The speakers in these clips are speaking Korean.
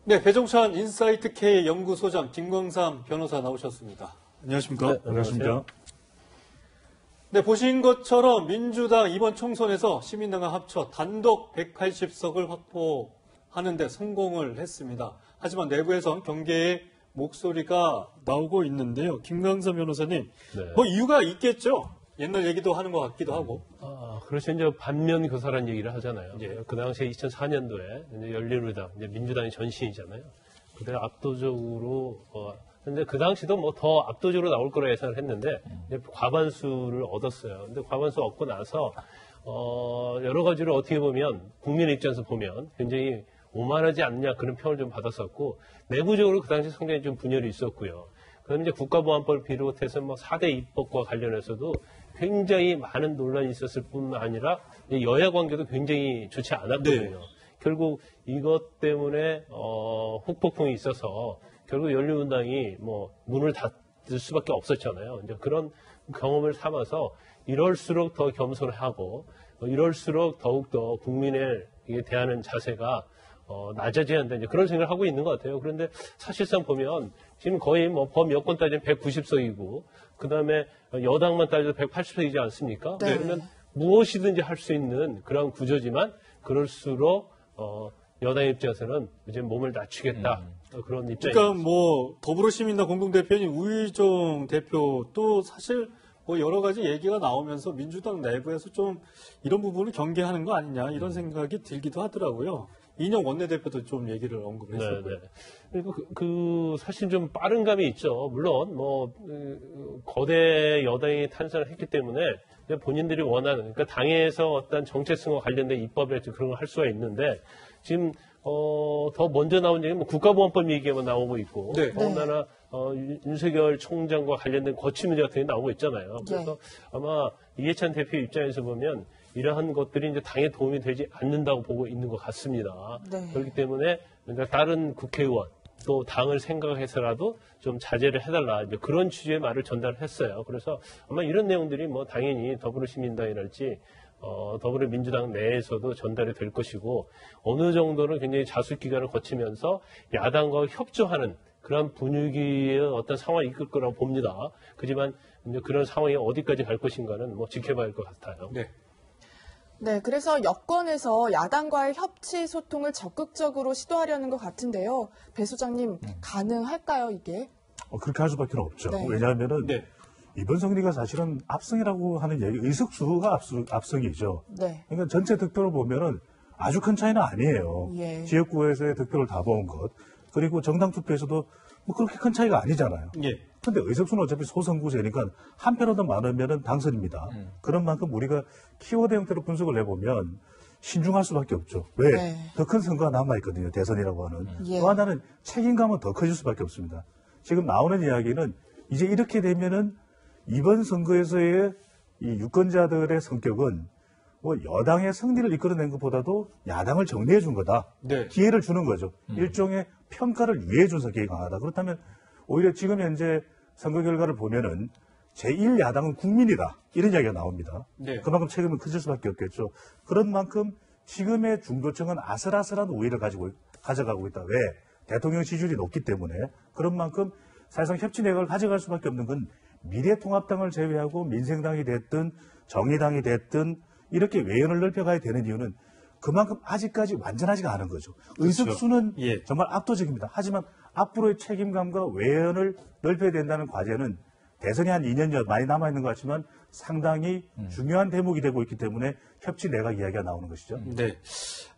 네, 배종찬 인사이트 K 연구소장 김광삼 변호사 나오셨습니다. 안녕하십니까? 네, 안녕하십니까? 네, 보신 것처럼 민주당 이번 총선에서 시민당과 합쳐 단독 180석을 확보하는 데 성공을 했습니다. 하지만 내부에선 경계의 목소리가 나오고 있는데요. 김광삼 변호사님, 네. 뭐 이유가 있겠죠? 옛날 얘기도 하는 것 같기도 하고. 그렇죠. 이제 반면교사라는 얘기를 하잖아요. 그 당시에 2004년도에 이제 열린우리당, 이제 민주당이 전신이잖아요. 그때 압도적으로, 근데 그 당시도 뭐 더 압도적으로 나올 거라 예상을 했는데, 이제 과반수를 얻었어요. 근데 과반수 얻고 나서, 여러 가지로 어떻게 보면, 국민의 입장에서 보면 굉장히 오만하지 않냐 그런 평을 좀 받았었고, 내부적으로 그 당시 상당히 좀 분열이 있었고요. 그다음에 이제 국가보안법을 비롯해서 뭐 4대 입법과 관련해서도 굉장히 많은 논란이 있었을 뿐만 아니라 여야 관계도 굉장히 좋지 않았거든요. 네. 결국 이것 때문에 후폭풍이 있어서 결국 열린우리당이 뭐 문을 닫을 수밖에 없었잖아요. 이제 그런 경험을 삼아서 이럴수록 더 겸손하고 이럴수록 더욱더 국민에 대하는 자세가 낮아져야 한다. 이제 그런 생각을 하고 있는 것 같아요. 그런데 사실상 보면 지금 거의 뭐 범 여권 따지면 190석이고 그 다음에 여당만 따져도 180석이지 않습니까? 네. 그러면 무엇이든지 할 수 있는 그런 구조지만 그럴수록 여당 입장에서는 이제 몸을 낮추겠다. 그런 입장입니다. 그러니까 뭐 더불어시민당 공동대표인 우의정 대표 또 사실 뭐 여러 가지 얘기가 나오면서 민주당 내부에서 좀 이런 부분을 경계하는 거 아니냐 이런 생각이 들기도 하더라고요. 이인영 원내대표도 좀 얘기를 언급을 했었고요. 네. 그리고 사실 좀 빠른 감이 있죠. 물론 뭐 거대 여당이 탄생을 했기 때문에 본인들이 원하는 그러니까 당에서 어떤 정체성과 관련된 입법에 그런 걸 할 수가 있는데 지금 더 먼저 나온 얘기는 뭐 국가보안법 얘기만 나오고 있고 네. 더군다나 윤석열 총장과 관련된 거취 문제 같은 게 나오고 있잖아요. 그래서 아마 이해찬 대표 입장에서 보면 이러한 것들이 이제 당에 도움이 되지 않는다고 보고 있는 것 같습니다. 네. 그렇기 때문에 그러니까 다른 국회의원 또 당을 생각해서라도 좀 자제를 해달라 이제 그런 취지의 말을 전달했어요. 그래서 아마 이런 내용들이 뭐 당연히 더불어시민당이랄지 더불어민주당 내에서도 전달이 될 것이고 어느 정도는 굉장히 자숙 기간을 거치면서 야당과 협조하는 그런 분위기의 어떤 상황이 이끌 거라고 봅니다. 하지만 이제 그런 상황이 어디까지 갈 것인가는 뭐 지켜봐야 할 것 같아요. 네. 네, 그래서 여권에서 야당과의 협치 소통을 적극적으로 시도하려는 것 같은데요. 배 소장님, 가능할까요, 이게? 그렇게 할 수밖에 없죠. 네. 왜냐하면은 네. 이번 선거가 사실은 압승이라고 하는 얘기, 의석수가 압승이죠. 네. 그러니까 전체 득표를 보면은 아주 큰 차이는 아니에요. 예. 지역구에서의 득표를 다 모은 것. 그리고 정당 투표에서도 뭐 그렇게 큰 차이가 아니잖아요. 예. 근데 의석수는 어차피 소선구제니까 한 표라도 많으면 당선입니다. 그런 만큼 우리가 키워드 형태로 분석을 해보면 신중할 수밖에 없죠. 왜? 네. 더 큰 선거가 남아있거든요. 대선이라고 하는. 예. 또 하나는 책임감은 더 커질 수밖에 없습니다. 지금 나오는 이야기는 이제 이렇게 되면은 이번 선거에서의 이 유권자들의 성격은 뭐 여당의 승리를 이끌어낸 것보다도 야당을 정리해 준 거다. 네. 기회를 주는 거죠. 일종의 평가를 유예해 준 성격이 강하다. 그렇다면 오히려 지금 현재 선거 결과를 보면은 제1야당은 국민이다. 이런 이야기가 나옵니다. 네. 그만큼 책임은 커질 수밖에 없겠죠. 그런 만큼 지금의 중도층은 아슬아슬한 우위를 가져가고 있다. 왜? 대통령 지지율이 높기 때문에. 그런 만큼 사실상 협치 내각을 가져갈 수밖에 없는 건 미래통합당을 제외하고 민생당이 됐든 정의당이 됐든 이렇게 외연을 넓혀가야 되는 이유는 그만큼 아직까지 완전하지가 않은 거죠. 의석수는 예. 정말 압도적입니다. 하지만 앞으로의 책임감과 외연을 넓혀야 된다는 과제는 대선이 한 2년여 많이 남아있는 것 같지만 상당히 중요한 대목이 되고 있기 때문에 협치 내각 이야기가 나오는 것이죠. 네.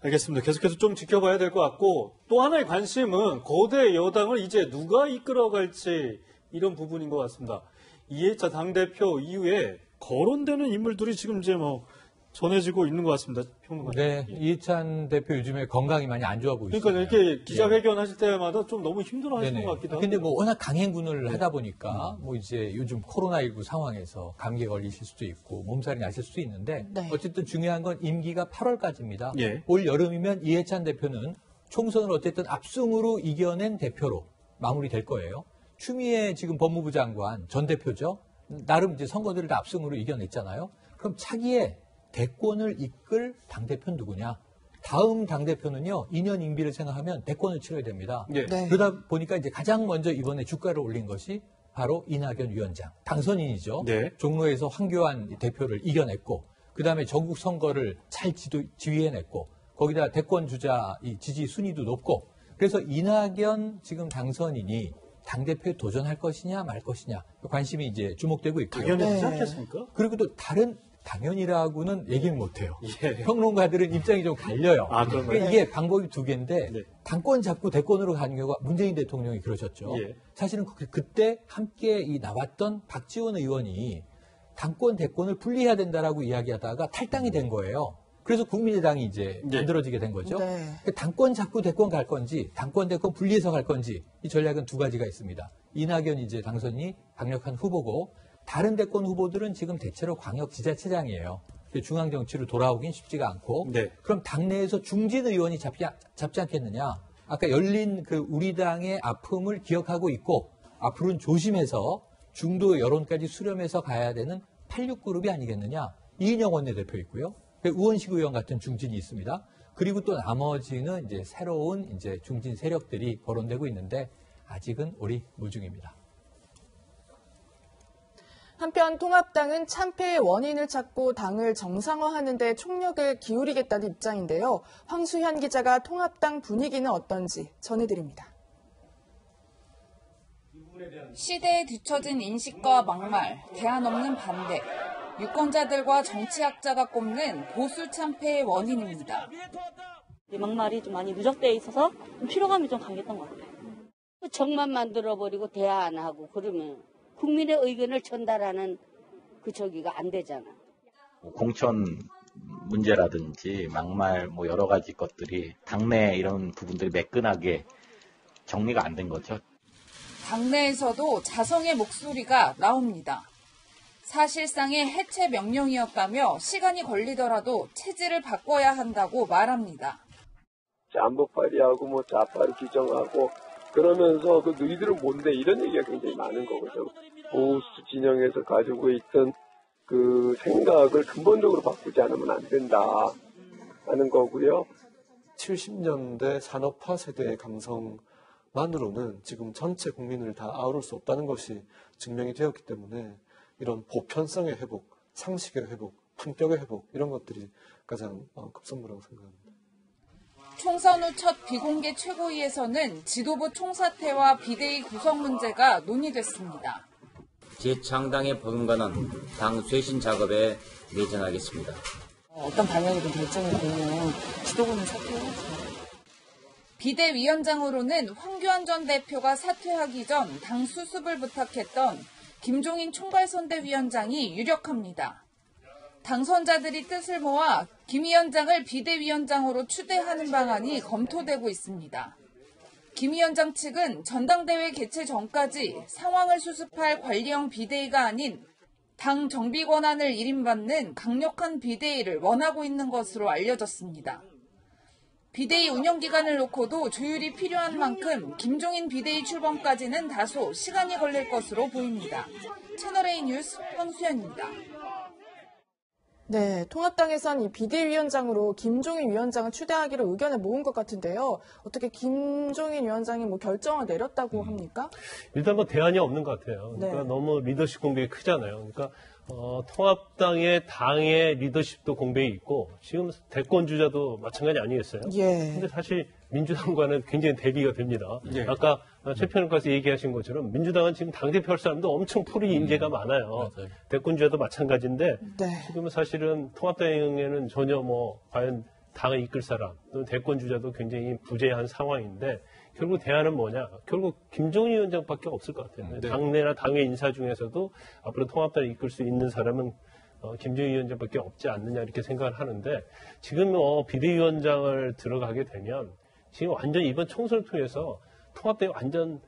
알겠습니다. 계속해서 좀 지켜봐야 될 것 같고 또 하나의 관심은 거대 여당을 이제 누가 이끌어갈지 이런 부분인 것 같습니다. 이해찬 당대표 이후에 거론되는 인물들이 지금 이제 뭐 전해지고 있는 것 같습니다. 평론가님. 네, 이해찬 대표 요즘에 건강이 많이 안 좋아 보이시죠. 그러니까 이렇게 기자회견 하실 때마다 좀 너무 힘들어 하시는 것 같기도 하고. 근데 뭐 워낙 강행군을 하다 보니까 뭐 이제 요즘 코로나19 상황에서 감기에 걸리실 수도 있고 몸살이 나실 수도 있는데 네. 어쨌든 중요한 건 임기가 8월까지입니다. 예. 올 여름이면 이해찬 대표는 총선을 어쨌든 압승으로 이겨낸 대표로 마무리될 거예요. 추미애 지금 법무부 장관 전 대표죠. 나름 이제 선거들을 다 압승으로 이겨냈잖아요. 그럼 차기에 대권을 이끌 당대표는 누구냐? 다음 당대표는요, 2년 임기를 생각하면 대권을 치러야 됩니다. 예. 네. 그러다 보니까 이제 가장 먼저 이번에 주가를 올린 것이 바로 이낙연 위원장. 당선인이죠. 네. 종로에서 황교안 대표를 이겨냈고, 그 다음에 전국 선거를 잘 지휘해냈고, 거기다 대권 주자 이 지지 순위도 높고, 그래서 이낙연 지금 당선인이 당대표에 도전할 것이냐 말 것이냐 관심이 이제 주목되고 있고요. 당연히 네. 하지 않겠습니까? 그리고 또 다른 당연이라고는 얘기는 못해요. 예. 평론가들은 입장이 좀 갈려요. 아, 그런가요? 그러니까 이게 방법이 두 개인데 네. 당권 잡고 대권으로 가는 경우가 문재인 대통령이 그러셨죠. 예. 사실은 그때 함께 나왔던 박지원 의원이 당권 대권을 분리해야 된다라고 이야기하다가 탈당이 된 거예요. 그래서 국민의당이 이제 네. 만들어지게 된 거죠. 네. 그러니까 당권 잡고 대권 갈 건지, 당권 대권 분리해서 갈 건지 이 전략은 두 가지가 있습니다. 이낙연 이제 당선이 강력한 후보고, 다른 대권 후보들은 지금 대체로 광역 지자체장이에요. 중앙 정치로 돌아오긴 쉽지가 않고, 네. 그럼 당내에서 중진 의원이 잡지 않겠느냐? 아까 열린 그 우리 당의 아픔을 기억하고 있고, 앞으로는 조심해서 중도 여론까지 수렴해서 가야 되는 86그룹이 아니겠느냐? 이인영 원내대표 있고요. 우원식 의원 같은 중진이 있습니다. 그리고 또 나머지는 이제 새로운 이제 중진 세력들이 거론되고 있는데 아직은 오리무중입니다. 한편 통합당은 참패의 원인을 찾고 당을 정상화하는 데 총력을 기울이겠다는 입장인데요. 황수현 기자가 통합당 분위기는 어떤지 전해드립니다. 시대에 뒤처진 인식과 막말, 대안 없는 반대, 유권자들과 정치학자가 꼽는 보수 참패의 원인입니다. 막말이 좀 많이 누적되어 있어서 좀 피로감이 좀 강했던 것 같아요. 정만 만들어버리고 대화 안 하고 그러면 국민의 의견을 전달하는 그 저기가 안 되잖아. 공천 문제라든지 막말 뭐 여러 가지 것들이 당내 이런 부분들이 매끈하게 정리가 안 된 거죠. 당내에서도 자성의 목소리가 나옵니다. 사실상의 해체 명령이었다며 시간이 걸리더라도 체질을 바꿔야 한다고 말합니다. 안보 발의하고 뭐 좌파를 규정하고 그러면서 그 너희들은 뭔데 이런 얘기가 굉장히 많은 거거든요. 보수 진영에서 가지고 있던 그 생각을 근본적으로 바꾸지 않으면 안 된다 하는 거고요. 70년대 산업화 세대의 감성만으로는 지금 전체 국민을 다 아우를 수 없다는 것이 증명이 되었기 때문에 이런 보편성의 회복, 상식의 회복, 품격의 회복 이런 것들이 가장 급선무라고 생각합니다. 총선 후 첫 비공개 최고위에서는 지도부 총사퇴와 비대위 구성 문제가 논의됐습니다. 재창당에 버금가는 당 쇄신 작업에 내전하겠습니다. 어떤 방향이든 결정이 되면 지도부는 사퇴해야죠. 비대위원장으로는 황교안 전 대표가 사퇴하기 전 당 수습을 부탁했던 김종인 총괄선대위원장이 유력합니다. 당선자들이 뜻을 모아 김 위원장을 비대위원장으로 추대하는 방안이 검토되고 있습니다. 김 위원장 측은 전당대회 개최 전까지 상황을 수습할 관리형 비대위가 아닌 당 정비 권한을 일임받는 강력한 비대위를 원하고 있는 것으로 알려졌습니다. 비대위 운영 기간을 놓고도 조율이 필요한 만큼 김종인 비대위 출범까지는 다소 시간이 걸릴 것으로 보입니다. 채널A 뉴스 황수연입니다. 네, 통합당에선 이 비대위원장으로 김종인 위원장을 추대하기로 의견을 모은 것 같은데요. 어떻게 김종인 위원장이 뭐 결정을 내렸다고 합니까? 일단 뭐 대안이 없는 것 같아요. 그러니까 네. 너무 리더십 공백이 크잖아요. 그러니까 통합당의 당의 리더십도 공백이 있고 지금 대권 주자도 마찬가지 아니겠어요? 예. 근데 사실 민주당과는 굉장히 대비가 됩니다. 예. 아까 최평론가께서 얘기하신 것처럼 민주당은 지금 당대표 할 사람도 엄청 풀이 인재가 많아요. 맞아요. 대권 주자도 마찬가지인데 네. 지금은 사실은 통합당에는 전혀 뭐 과연 당을 이끌 사람 또는 대권 주자도 굉장히 부재한 상황인데 결국 대안은 뭐냐? 결국 김종인 위원장밖에 없을 것 같아요. 네. 당내나 당의 인사 중에서도 앞으로 통합당을 이끌 수 있는 사람은 김종인 위원장밖에 없지 않느냐 이렇게 생각을 하는데 지금 비대위원장을 들어가게 되면 지금 완전 이번 총선을 통해서 통합당이 완전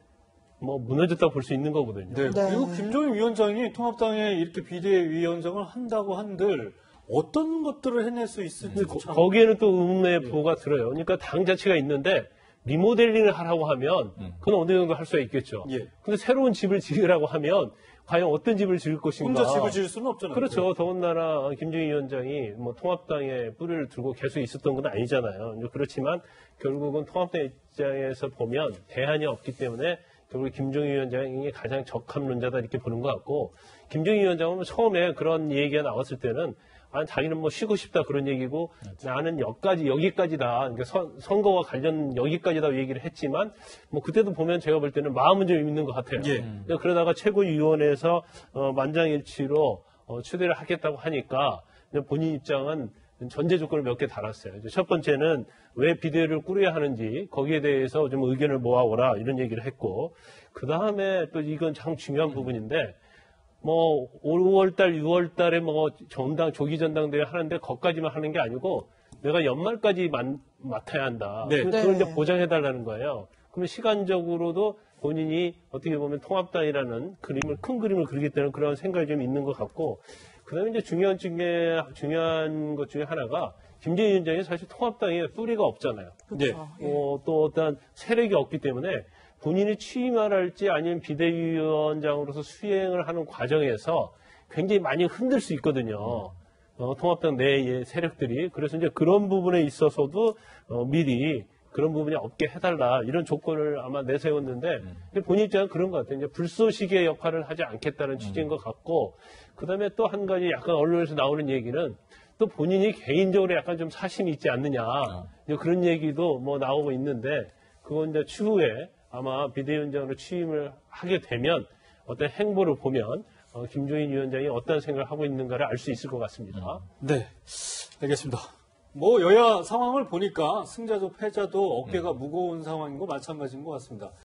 무너졌다고 볼 수 있는 거거든요. 네. 네. 그리고 김종인 위원장이 통합당에 이렇게 비대위원장을 한다고 한들 어떤 것들을 해낼 수 있을지 거기에는 또 의문의 부호가 들어요. 그러니까 당 자체가 있는데 리모델링을 하라고 하면 그건 어느 정도 할 수가 있겠죠. 예. 근데 새로운 집을 지으라고 하면 과연 어떤 집을 지을 것인가. 혼자 집을 지을 수는 없잖아요. 그렇죠. 더군다나 김종인 위원장이 뭐 통합당에 뿌리를 두고 계속 있었던 건 아니잖아요. 그렇지만 결국은 통합당 입장에서 보면 대안이 없기 때문에 결국 김종인 위원장이 가장 적합론자다 이렇게 보는 것 같고, 김종인 위원장은 처음에 그런 얘기가 나왔을 때는 자기는 뭐 쉬고 싶다 그런 얘기고, 나는 여기까지다. 그러니까 선거와 관련 여기까지다 얘기를 했지만, 뭐 그때도 보면 제가 볼 때는 마음은 좀 있는 것 같아요. 그러다가 최고위원회에서 만장일치로 추대를 하겠다고 하니까 본인 입장은 전제 조건을 몇 개 달았어요. 첫 번째는 왜 비대위를 꾸려야 하는지 거기에 대해서 좀 의견을 모아오라 이런 얘기를 했고, 그 다음에 또 이건 참 중요한 부분인데, 뭐 5월달, 6월달에 뭐 조기 전당대회 하는데 거기까지만 하는 게 아니고 내가 연말까지 맡아야 한다. 그걸 이제 보장해달라는 거예요. 그러면 시간적으로도 본인이 어떻게 보면 통합당이라는 큰 그림을 그리기 때문에 그런 생각이 좀 있는 것 같고, 그다음에 이제 중요한 것 중에 하나가 김재인 위원장이 사실 통합당에 뿌리가 없잖아요. 또 어떤 세력이 없기 때문에 본인이 취임할지 아니면 비대위원장으로서 수행을 하는 과정에서 굉장히 많이 흔들 수 있거든요. 통합당 내의 세력들이. 그래서 이제 그런 부분에 있어서도 미리 그런 부분이 없게 해달라 이런 조건을 아마 내세웠는데, 본인 입장은 그런 것 같아요. 이제 불쏘시개 역할을 하지 않겠다는 취지인 것 같고, 그 다음에 또 한 가지 약간 언론에서 나오는 얘기는 또 본인이 개인적으로 약간 좀 사심이 있지 않느냐 그런 얘기도 뭐 나오고 있는데, 그건 이제 추후에 아마 비대위원장으로 취임을 하게 되면 어떤 행보를 보면 김종인 위원장이 어떤 생각을 하고 있는가를 알 수 있을 것 같습니다. 네, 알겠습니다. 뭐 여야 상황을 보니까 승자도 패자도 어깨가 무거운 상황인 거 마찬가지인 것 같습니다.